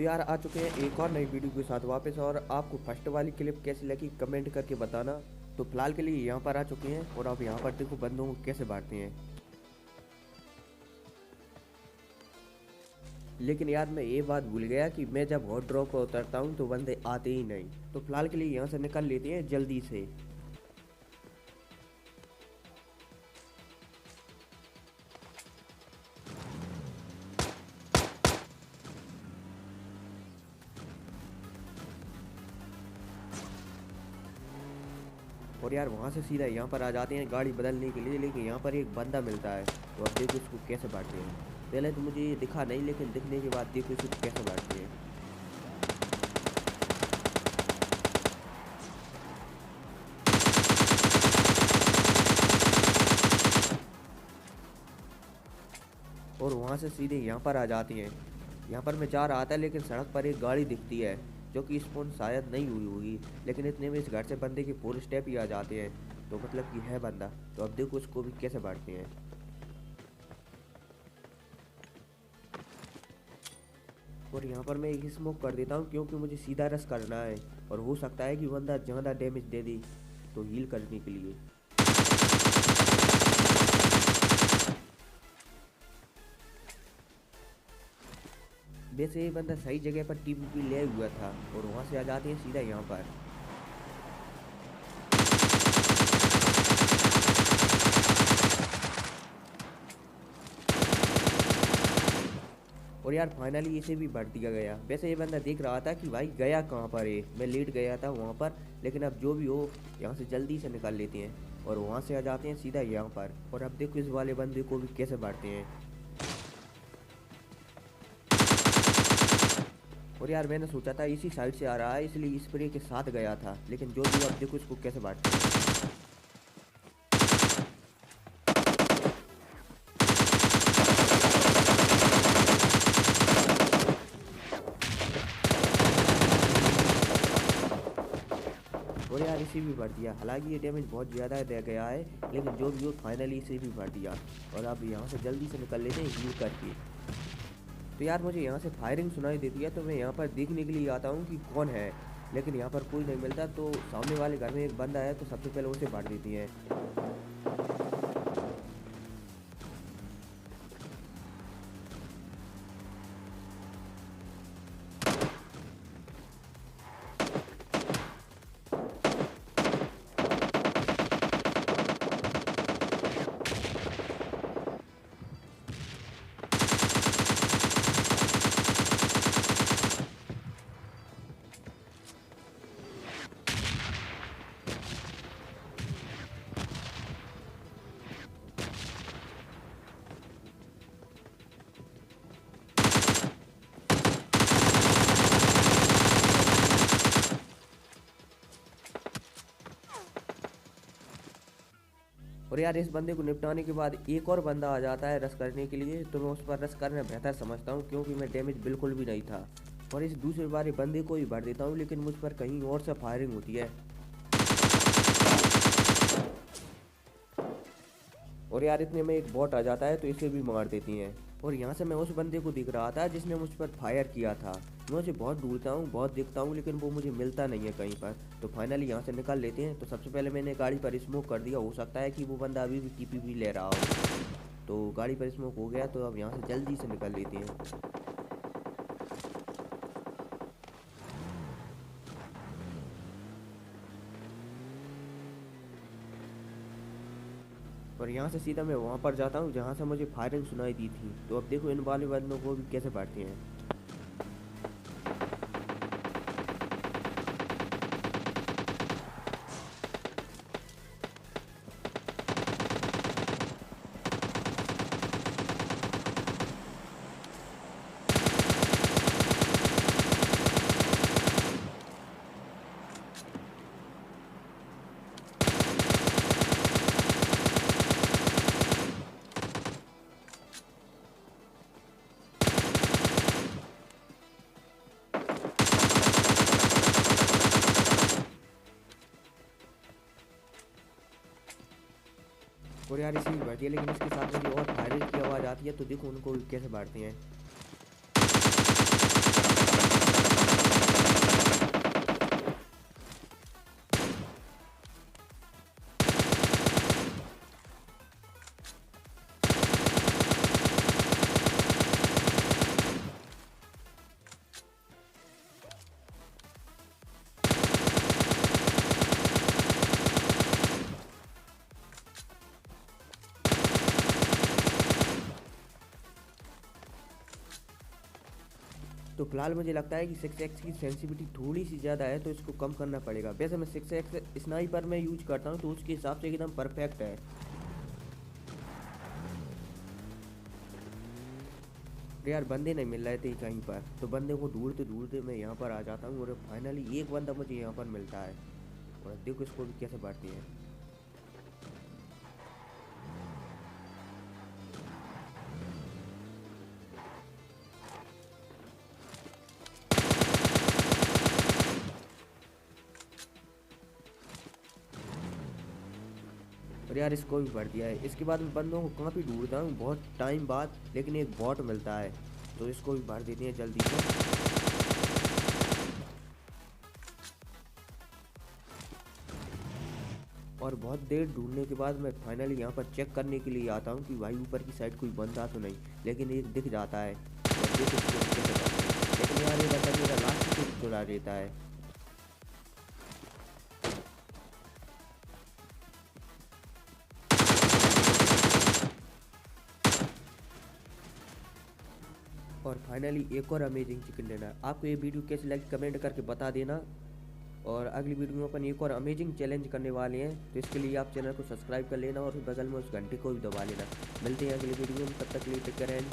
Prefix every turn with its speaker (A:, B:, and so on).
A: तो यार आ चुके हैं एक और नई वीडियो के साथ वापस। और आपको फर्स्ट वाली क्लिप कैसी लगी कमेंट करके बताना। तो फिलहाल के लिए यहाँ पर आ चुके हैं और अब यहाँ पर देखो बंदों को कैसे बांटते हैं। लेकिन यार मैं ये बात भूल गया कि मैं जब हॉट ड्रॉप पर उतरता हूँ तो बंदे आते ही नहीं। तो फिलहाल के लिए यहाँ से निकल लेते हैं जल्दी से। और यार वहाँ से सीधा यहाँ पर आ जाते हैं गाड़ी बदलने के लिए। लेकिन यहाँ पर एक बंदा मिलता है तो अब देखो इसको कैसे बांटते हैं। पहले तो मुझे ये दिखा नहीं, लेकिन दिखने के बाद देखो इसको कैसे बांटते हैं। और वहाँ से सीधे यहाँ पर आ जाती हैं। यहाँ पर मैं जा रहा था लेकिन सड़क पर एक गाड़ी दिखती है जो कि स्पॉन शायद नहीं हुई होगी। लेकिन इतने में इस घर से बंदे के 4 स्टेप ही आ जाते हैं, तो मतलब कि है बंदा। तो अब देखो उसको भी कैसे बांटते हैं। और यहाँ पर मैं एक स्मोक कर देता हूँ क्योंकि मुझे सीधा रस करना है और हो सकता है कि बंदा ज़्यादा डैमेज दे दे, तो हील करने के लिए। वैसे ये बंदा सही जगह पर टीपीपी ले हुआ था और वहाँ से आ जाते हैं सीधा यहाँ पर। और यार फाइनली इसे भी भर दिया गया। वैसे ये बंदा देख रहा था कि भाई गया कहाँ पर है, मैं लेट गया था वहाँ पर। लेकिन अब जो भी हो यहाँ से जल्दी से निकाल लेते हैं और वहाँ से आ जाते हैं सीधा यहाँ पर। और अब देखो इस वाले बंदे को भी कैसे बांटते हैं। और यार मैंने सोचा था इसी साइड से आ रहा है इसलिए स्प्रे के साथ गया था, लेकिन जो भी हो अब देखो इसको कैसे बांटते हैं। और यार इसे भी भर दिया। हालांकि ये डैमेज बहुत ज़्यादा दे गया है, लेकिन जो भी हो फाइनली इसे भी भर दिया। और अब यहाँ से जल्दी से निकल लेते हैं हील करके। तो यार मुझे यहाँ से फायरिंग सुनाई देती है तो मैं यहाँ पर देखने के लिए आता हूँ कि कौन है। लेकिन यहाँ पर कोई नहीं मिलता, तो सामने वाले घर में एक बंदा है तो सबसे पहले उसे बांट देती है। और यार इस बंदे को निपटाने के बाद एक और बंदा आ जाता है रश करने के लिए, तो मैं उस पर रश करना बेहतर समझता हूँ क्योंकि मैं डैमेज बिल्कुल भी नहीं था। और इस दूसरे वाले बंदे को ही भर देता हूँ, लेकिन मुझ पर कहीं और से फायरिंग होती है। और यार इतने में एक बॉट आ जाता है तो इसे भी मार देती हैं। और यहाँ से मैं उस बंदे को दिख रहा था जिसने मुझ पर फायर किया था। मैं उसे बहुत ढूंढता हूँ, बहुत देखता हूँ, लेकिन वो मुझे मिलता नहीं है कहीं पर। तो फाइनली यहाँ से निकाल लेते हैं। तो सबसे पहले मैंने गाड़ी पर स्मोक कर दिया, हो सकता है कि वो बंदा अभी भी टीपीपी ले रहा हो। तो गाड़ी पर स्मोक हो गया, तो अब यहाँ से जल्दी से निकल लेते हैं। और यहाँ से सीधा मैं वहाँ पर जाता हूँ जहाँ से मुझे फायरिंग सुनाई दी थी। तो अब देखो इन वाले बंदों को भी कैसे बांटते हैं। और यार इसी भी बैठी है, लेकिन इसके साथ मुझे और फायरिंग की आवाज़ आती है। तो देखो उनको कैसे बांटते हैं। तो फिलहाल मुझे लगता है कि 6x की सेंसिटिविटी थोड़ी सी ज़्यादा है, तो इसको कम करना पड़ेगा। वैसे मैं 6x स्नाइपर में यूज करता हूँ, तो उसके हिसाब से एकदम परफेक्ट है। यार बंदे नहीं मिल रहे थे कहीं पर, तो बंदे को ढूंढते ढूंढते मैं यहाँ पर आ जाता हूँ और फाइनली एक बंदा मुझे यहाँ पर मिलता है। और देखो इसको भी कैसे बढ़ती है। और यार इसको भी भर दिया है। इसके बाद मैं बंदों को काफ़ी ढूंढता हूँ बहुत टाइम बाद, लेकिन एक बॉट मिलता है, तो इसको भी भर देते हैं जल्दी से। और बहुत देर ढूंढने के बाद मैं फाइनली यहाँ पर चेक करने के लिए आता हूँ कि भाई ऊपर की साइड कोई बंदा तो नहीं, लेकिन एक दिख जाता है। और देखो इसको कैसे करते हैं। लेकिन यार ये बंदा मेरा लास्ट से चुरा देता है। और फाइनली एक और अमेजिंग चिकन डिनर। आपको ये वीडियो कैसी लगी कमेंट करके बता देना। और अगली वीडियो में अपन एक और अमेजिंग चैलेंज करने वाले हैं, तो इसके लिए आप चैनल को सब्सक्राइब कर लेना और बगल में उस घंटे को भी दबा लेना। मिलते हैं अगली वीडियो में, तब तक के लिए टेक केयर एंड